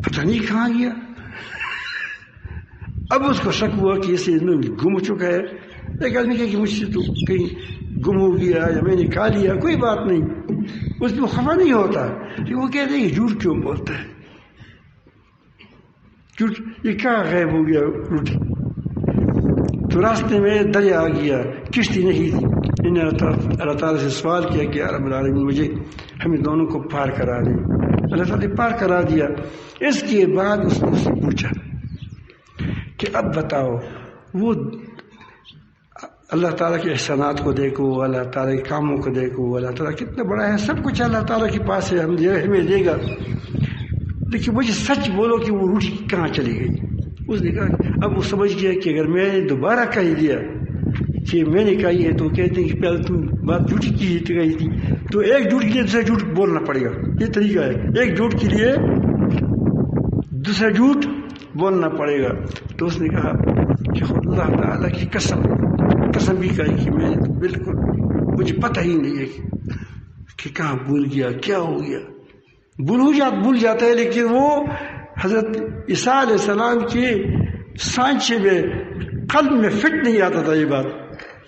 پتہ نہیں کہاں گیا. اب اس کو شک ہوا کہ اسے گم چکا ہے. ایک آدمی کہا کہ مجھ سے تو کہیں گم ہو گیا یا میں نے کھا لیا، کوئی بات نہیں، اس میں خفا نہیں ہوتا. کہ وہ کہتے ہیں کہ جھوٹ کیوں بولتا ہے، جھوٹ یہ کیا غائب ہو گیا روٹی. تو راستے میں دریا آ گیا، کشتی نہیں تھی. انہوں نے اللہ تعالیٰ سے سوال کیا کہ رب العالمین مجھے ہمیں دونوں کو پار کرا دیں. اللہ تعالیٰ نے پار کرا دیا. اس کے بعد اس نے اس سے پوچھا کہ اب بتاؤ، وہ اللہ تعالیٰ کے احسانات کو دیکھو، اللہ تعالیٰ کے کاموں کو دیکھو، اللہ تعالیٰ کتنا بڑا ہے، سب کچھ اللہ تعالیٰ کے پاس ہے، ہمیں دے گا، لیکن مجھے سچ بولو کہ وہ روٹی کہاں چلی گئی. اس نے کہا اب وہ سمجھ گیا کہ اگر میں نے دوبارہ کہہ دیا کہ میں نے کہی ہے تو کہتے ہیں کہ پہلے تم بات جھوٹ کی کہی تھی، تو ایک جھوٹ کے لیے دوسرا جھوٹ بولنا پڑے گا. یہ طریقہ ہے، ایک جھوٹ کے لیے دوسرا جھوٹ بولنا پڑے گا. تو اس نے کہا کہ اللہ تعالیٰ کی قسم بھی کہی کہ میں بالکل مجھے پتہ ہی نہیں ہے کہ کہاں بھول گیا، کیا ہو گیا. بھول جاتا ہے، لیکن وہ حضرت عیسیٰ علیہ السلام کے سانچے میں قلب میں فٹ نہیں آتا تھا، یہ بات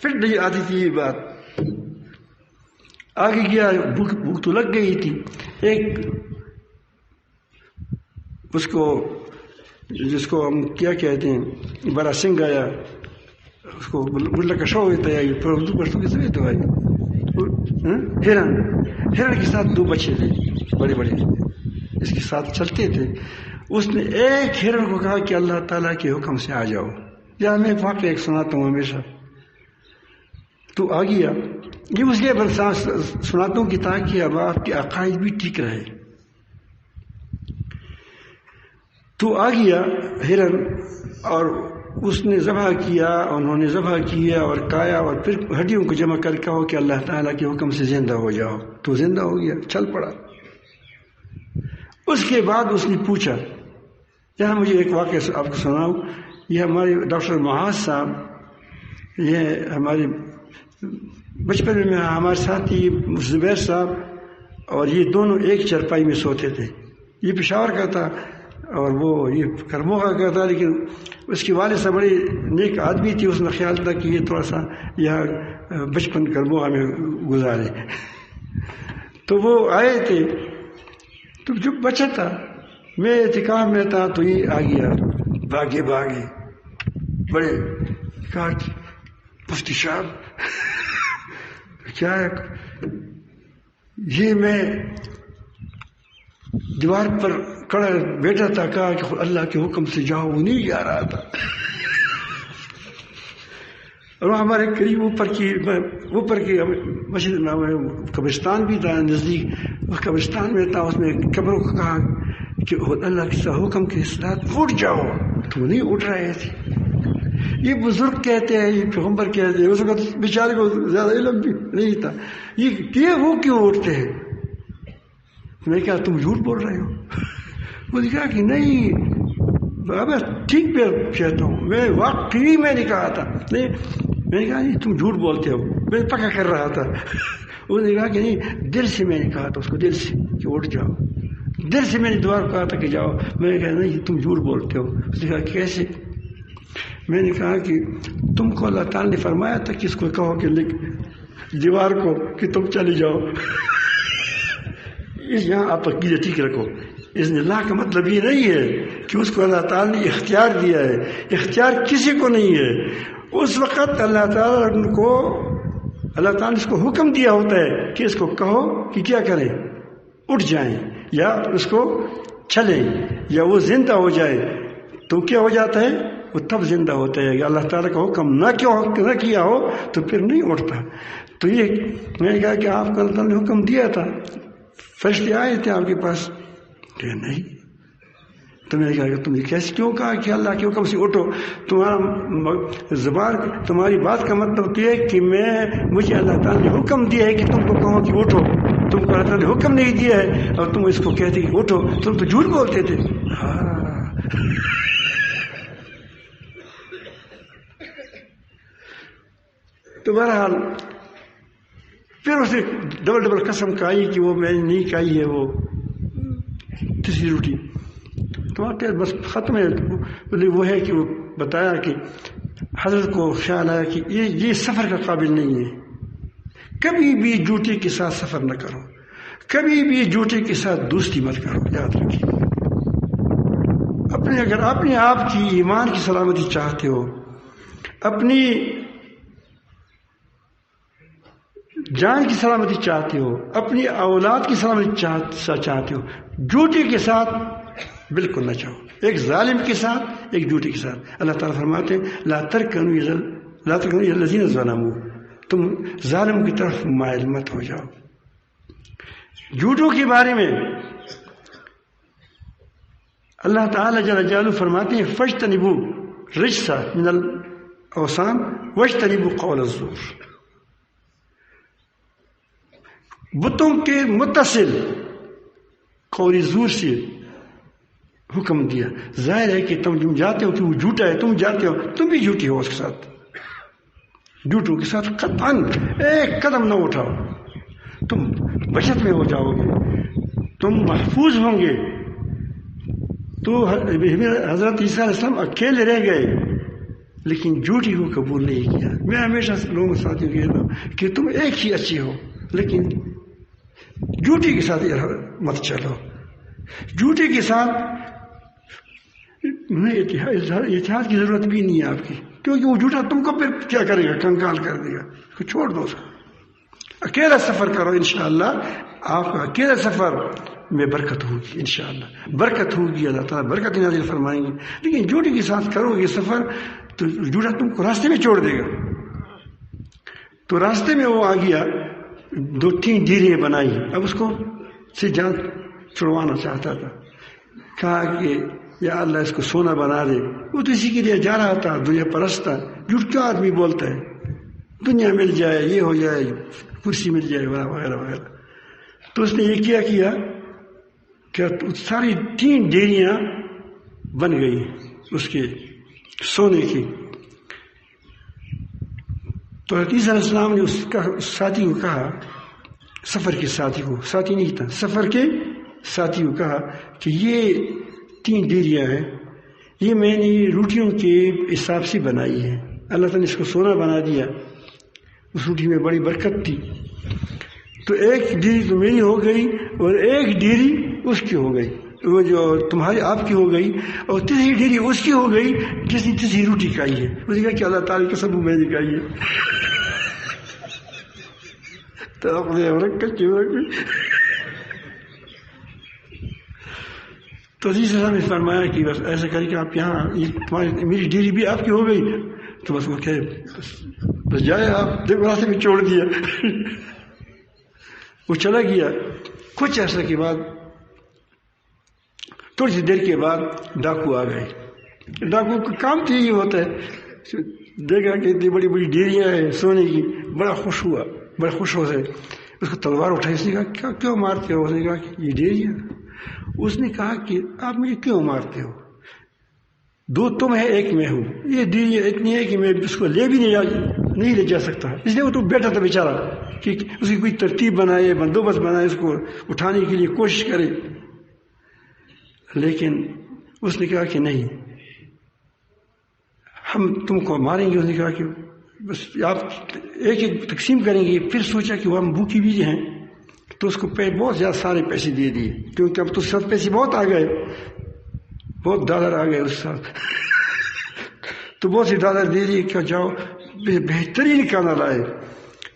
فٹ نہیں آتی تھی. یہ بات آگے گیا، بھوک تو لگ گئی تھی. ایک جس کو ہم کیا کہتے ہیں، بڑا سنگ آیا، اس کو ملا کا شو ہوتا ہے، ہرن کے ساتھ 2 بچے تھے بڑے بڑے، اس کے ساتھ چلتے تھے. اس نے ایک ہرن کو کہا کہ اللہ تعالیٰ کے حکم سے آ جاؤ. یا میں واقعہ ایک سناتا ہوں ہمیشہ. تو آ گیا، یہ اس لیے سناتا ہوں کہ تاکہ اب آپ کے عقائد بھی ٹھیک رہے. تو آ گیا ہرن اور اس نے ذبح کیا، انہوں نے ذبح کیا اور کھایا، اور پھر ہڈیوں کو جمع کر کہو کہ اللہ تعالیٰ کے حکم سے زندہ ہو جاؤ، تو زندہ ہو گیا، چل پڑا۔ اس کے بعد اس نے پوچھا، یہاں مجھے ایک واقعہ آپ کو سناؤں۔ یہ ہمارے ڈاکٹر معاذ صاحب، یہ ہمارے بچپن میں ہمارے ساتھی زبیر صاحب، اور یہ دونوں ایک چرپائی میں سوتے تھے۔ یہ پشاور کا تھا اور وہ یہ کرموہا کا تھا، لیکن اس کے والد صاحب بڑے نیک آدمی تھی، اس نے خیال تھا کہ یہ تھوڑا سا یہاں بچپن کرموہا میں گزارے۔ تو وہ آئے تھے، تو جو بچہ تھا، میں اعتکاف میں تھا، تو یہ آ گیا بھاگے بڑے، کہا کہ مفتی صاحب کیا ہے؟ یہ میں دیوار پر کھڑا بیٹھا تھا، کہا کہ اللہ کے حکم سے جاؤ، وہ نہیں جا رہا تھا۔ اور ہمارے قریب اوپر کی مسجد میں قبرستان بھی تھا نزدیک، اس قبرستان میں تھا، اس میں قبروں کو کہا کہ اللہ کے حکم کے ساتھ اٹھ جاؤ، تو وہ نہیں اٹھ رہے تھے۔ یہ بزرگ کہتے ہیں، یہ پیغمبر کہتے ہیں، اس وقت بیچارے کو زیادہ علم بھی نہیں تھا، یہ وہ کیوں اٹھتے ہیں؟ میں کہا تم جھوٹ بول رہے ہو؟ وہ نے کہا کہ نہیں بابا ٹھیک میں کہتا ہوں، میں واقعی میں نے کہا تھا، نہیں میں نے کہا نہیں تم جھوٹ بولتے ہو، میں پکا کر رہا تھا۔ وہ نے کہا کہ نہیں دل سے میں نے کہا تھا اس کو، دل سے کہ اٹھ جاؤ، دل سے میں نے دوبارہ کہا تھا کہ جاؤ۔ میں نے کہا نہیں تم جھوٹ بولتے ہو۔ اس نے کہا کیسے؟ میں نے کہا کہ تم کو اللہ تعالیٰ نے فرمایا تھا کہ اس کو کہو کہ لکھ دیوار کو کہ تم چلے جاؤ۔ یہاں آپ عقیدہ ٹھیک رکھو، اذن اللہ کا مطلب یہ نہیں ہے کہ اس کو اللہ تعالیٰ نے اختیار دیا ہے، اختیار کسی کو نہیں ہے۔ اس وقت اللہ تعالیٰ نے اس کو حکم دیا ہوتا ہے کہ اس کو کہو کہ کیا کریں، اٹھ جائیں یا اس کو چلیں یا وہ زندہ ہو جائے، تو کیا ہو جاتا ہے؟ وہ تب زندہ ہوتا ہے۔ اللہ تعالیٰ کا حکم نہ کیا ہو تو پھر نہیں اٹھتا۔ تو یہ میں نے کہا کہ آپ کو اللہ تعالیٰ نے حکم دیا تھا، فرشتے آئے تھے آپ کے پاس؟ کہ نہیں۔ تو میں نے کہا کہ تم نے کیسے کیوں کہا کہ اللہ کے حکم سے اٹھو؟ تمہاری بات کا مطلب یہ ہے کہ مجھے اللہ تعالیٰ نے حکم دیا ہے کہ تم کو کہو کہ اٹھو، تم کو اللہ تعالیٰ نے حکم نہیں دیا ہے اور تم اس کو کہتے کہ اٹھو، تم تو جھوٹ بولتے تھے۔ تو بہرحال پھر اسے ڈبل قسم کھائی کہ وہ میں نے نہیں کھائی ہے وہ تیسری روٹی۔ تو بس ختم ہے۔ وہ ہے کہ وہ بتایا کہ حضرت کو خیال آیا کہ یہ سفر کا قابل نہیں ہے، کبھی بھی جوٹے کے ساتھ سفر نہ کرو، کبھی بھی جوٹے کے ساتھ دوستی مت کرو، یاد رکھیے۔ اگر اپنے آپ کی ایمان کی سلامتی چاہتے ہو، اپنی جان کی سلامتی چاہتے ہو، اپنی اولاد کی سلامتی چاہتے ہو، جوٹے کے ساتھ بالکل نہ چاہو، ایک ظالم کے ساتھ ایک جوٹے کے ساتھ۔ اللہ تعالیٰ فرماتے ہیں لا ترکنوا الی الذین ظلموا، تم ظالم کی طرف مائل مت ہو جاؤ۔ جھوٹوں کے بارے میں اللہ تعالیٰ جل جلالہ فرماتے ہیں فاجتنبوا الرجس من الاوثان واجتنبوا قول الزور، بتوں کے متصل قول زور سے حکم دیا۔ ظاہر ہے کہ تم جاتے ہو کہ وہ جھوٹا ہے، تم جاتے ہو، تم بھی جھوٹی ہو اس کے ساتھ، جھوٹوں کے ساتھ قطعاً ایک قدم نہ اٹھاؤ، تم بچت میں ہو جاؤ گے، تم محفوظ ہوں گے۔ تو حضرت عیسیٰ علیہ السلام اکیلے رہ گئے لیکن جھوٹی کو قبول نہیں کیا۔ میں ہمیشہ لوگوں کے ساتھ کہتا ہوں کہ تم ایک ہی اچھے ہو لیکن جھوٹی کے ساتھ مت چلو، جھوٹی کے ساتھ اتحاد کی ضرورت بھی نہیں ہے آپ کی، کیونکہ وہ جھوٹا تم کو پھر کیا کرے گا، کنکال کر دے گا۔ چھوڑ دو اس کو، اکیلا سفر کرو، انشاءاللہ آپ کا اکیلا سفر میں برکت ہوگی، انشاءاللہ برکت ہوگی، اللہ تعالیٰ برکت نازل فرمائیں گے۔ لیکن جھوٹی کے ساتھ کرو گے سفر تو جھوٹا تم کو راستے میں چھوڑ دے گا۔ تو راستے میں وہ آ گیا، 2-3 ڈیریں بنائی، اب اس کو سے جان چھڑوانا چاہتا تھا، کہا کہ یا اللہ اس کو سونا بنا دے، وہ تو اسی کے لیے جا رہا تھا، دنیا پرست تھا۔ جھوٹ کیوں آدمی بولتا ہے؟ دنیا مل جائے، یہ ہو جائے، کرسی مل جائے وغیرہ وغیرہ۔ تو اس نے یہ کیا کہ ساری 3 ڈیریاں بن گئی اس کے سونے کی۔ تو عیسیٰ علیہ السلام نے اس ساتھی کو کہا، سفر کے ساتھی کو، ساتھی نہیں تھا، سفر کے ساتھی کو کہا کہ یہ 3 ڈیریاں ہیں، یہ میں نے روٹیوں کے حساب سے بنائی ہے، اللہ تعالیٰ نے اس کو سونا بنا دیا، اس روٹی میں بڑی برکت تھی۔ تو 1 ڈیری تو میری ہو گئی اور 1 ڈیری اس کی ہو گئی، وہ جو تمہاری آپ کی ہو گئی، اور 3 ڈیری اس کی ہو گئی جس نے 3 روٹی کھائی ہے۔ اس نے کہا کہ اللہ تعالیٰ کی قسم میں نے کھائی ہے۔ تو اپنے تو عزیز صاحب نے فرمایا کہ بس ایسا کریں کہ آپ یہاں میری ڈیری بھی آپ کی ہو گئی، تو بس وہ کہ بس جائے آپ، دیکھو راستے میں چھوڑ دیا۔ وہ چلا گیا۔ کچھ عرصہ کے بعد، تھوڑی سی دیر کے بعد ڈاکو آ گئے۔ ڈاکو کا کام تو یہی ہوتا ہے، دیکھا کہ اتنی بڑی بڑی ڈیریاں ہیں سونے کی، بڑا خوش ہوا، بڑا خوش ہو گئے۔ اس کو تلوار اٹھائی، اس نے کہا کیوں مارتے ہو؟ اس نے کہا کہ یہ ڈیریاں۔ اس نے کہا کہ آپ مجھے کیوں مارتے ہو؟ 2 تم ہے، 1 میں ہوں، یہ ڈیریاں اتنی ہے کہ میں اس کو لے بھی نہیں لے جا سکتا۔ اس لیے وہ تو بیٹھا تھا بیچارہ کہ اس کی کوئی ترتیب بنائے، بندوبست بنائے، اس کو اٹھانے کے لیے کوشش کرے، لیکن اس نے کہا کہ نہیں، ہم تم کو ماریں گے۔ اس نے کہا کہ بس آپ ایک تقسیم کریں گے۔ پھر سوچا کہ وہ ہم بھوکی بھی ہیں، تو اس کو بہت زیادہ سارے پیسے دے دیے، کیونکہ اب تو سب پیسے بہت آ گئے، بہت ڈالر آ گئے اس سال۔ تو بہت سے ڈالر دے دیے کہ جاؤ بہترین کھانا لائے۔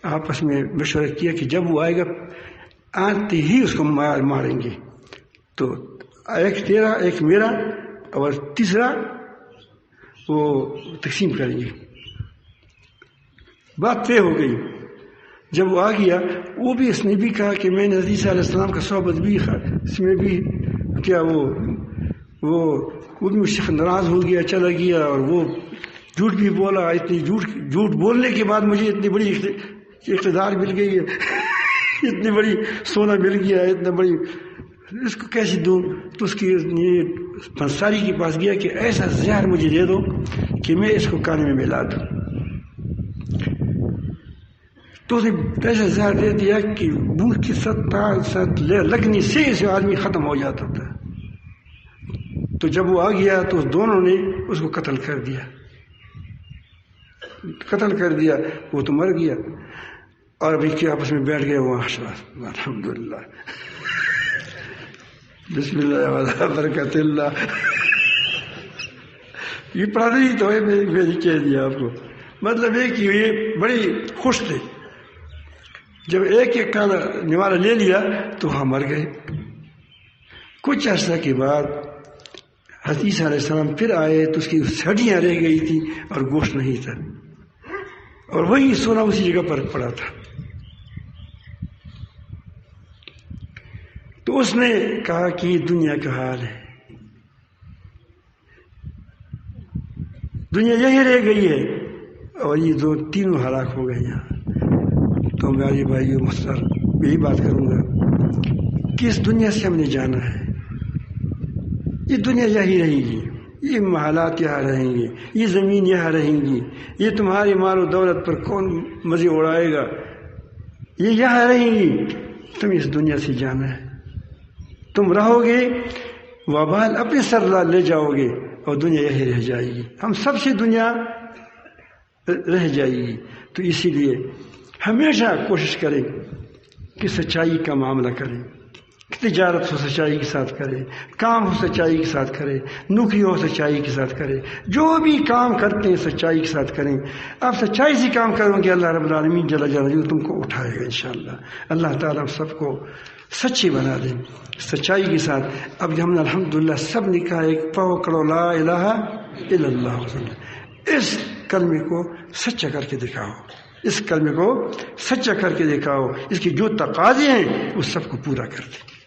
آپس میں مشورہ کیا کہ جب وہ آئے گا آتے ہی اس کو ماریں گے، تو 1 تیرا 1 میرا اور 3 وہ تقسیم کریں گے۔ بات طے ہو گئی۔ جب وہ آ گیا، وہ بھی اس نے بھی کہا کہ میں نے عیسیٰ علیہ السلام کا صحبت بھی اس میں بھی کیا، وہ بھی مجھ سے ناراض ہو گیا، چلا گیا، اور وہ جھوٹ بھی بولا۔ اتنی جھوٹ بولنے کے بعد مجھے اتنی بڑی اقتدار مل گئی ہے، اتنی بڑی سونا مل گیا ہے، اتنا بڑی، اس کو کیسے دوں؟ تو اس کی پنساری کے پاس گیا کہ ایسا زہر مجھے دے دو کہ میں اس کو کانے میں ملا دوں۔ تو اسے ایسا زہر دے دیا کہ بھوک کی ساتھ لگنے سے اسے آدمی ختم ہو جاتا تھا۔ تو جب وہ آ گیا تو دونوں نے اس کو قتل کر دیا، وہ تو مر گیا، اور ابھی کیا آپس میں بیٹھ گئے وہاں، الحمدللہ، بسم اللہ وعلی برکت اللہ۔ یہ پڑھا نہیں تو ہے، میں نے کہہ دیا آپ کو۔ مطلب ہے کہ یہ بڑی خوش تھے۔ جب ایک کا نوالہ لے لیا تو وہاں مر گئے۔ کچھ عرصہ کے بعد حضرت عیسیٰ علیہ السلام پھر آئے تو اس کی ہڈیاں رہ گئی تھی اور گوشت نہیں تھا، اور وہی سونا اسی جگہ پر پڑا تھا۔ تو اس نے کہا کہ یہ دنیا کا حال ہے، دنیا یہی رہ گئی ہے، اور یہ 2 ہلاک ہو گئے یہاں۔ تو میرے بھائی محترم یہی بات کروں گا کہ اس دنیا سے ہم نے جانا ہے، یہ دنیا یہی رہے گی، یہ محلات یہاں رہیں گے، یہ زمین یہاں رہیں گی، یہ تمہاری مال و دولت پر کون مزے اڑائے گا، یہ یہاں رہیں گی۔ تم اس دنیا سے جانا ہے، تم رہو گے وبال اپنے سر لے جاؤ گے، اور دنیا یہی رہ جائے گی، ہم سب سے دنیا رہ جائے گی۔ تو اسی لیے ہمیشہ کوشش کریں کہ سچائی کا معاملہ کریں، تجارت ہو سچائی کے ساتھ کرے، کام ہو سچائی کے ساتھ کرے، نوکری ہو سچائی کے ساتھ کرے، جو بھی کام کرتے ہیں سچائی کے ساتھ کریں۔ آپ سچائی سے کام کرو گے، اللہ رب العالمین جل جلالہ تم کو اٹھائے گا انشاءاللہ۔ اللہ تعالیٰ سب کو سچے بنا دیں سچائی کے ساتھ۔ اب ہم نے الحمدللہ سب نے کہا ایک پکڑو لا الہ الا اللہ، اس کلمے کو سچا کر کے دکھاؤ، اس کلمے کو سچا کر کے دکھاؤ، اس کی جو تقاضے ہیں وہ سب کو پورا کر دیں۔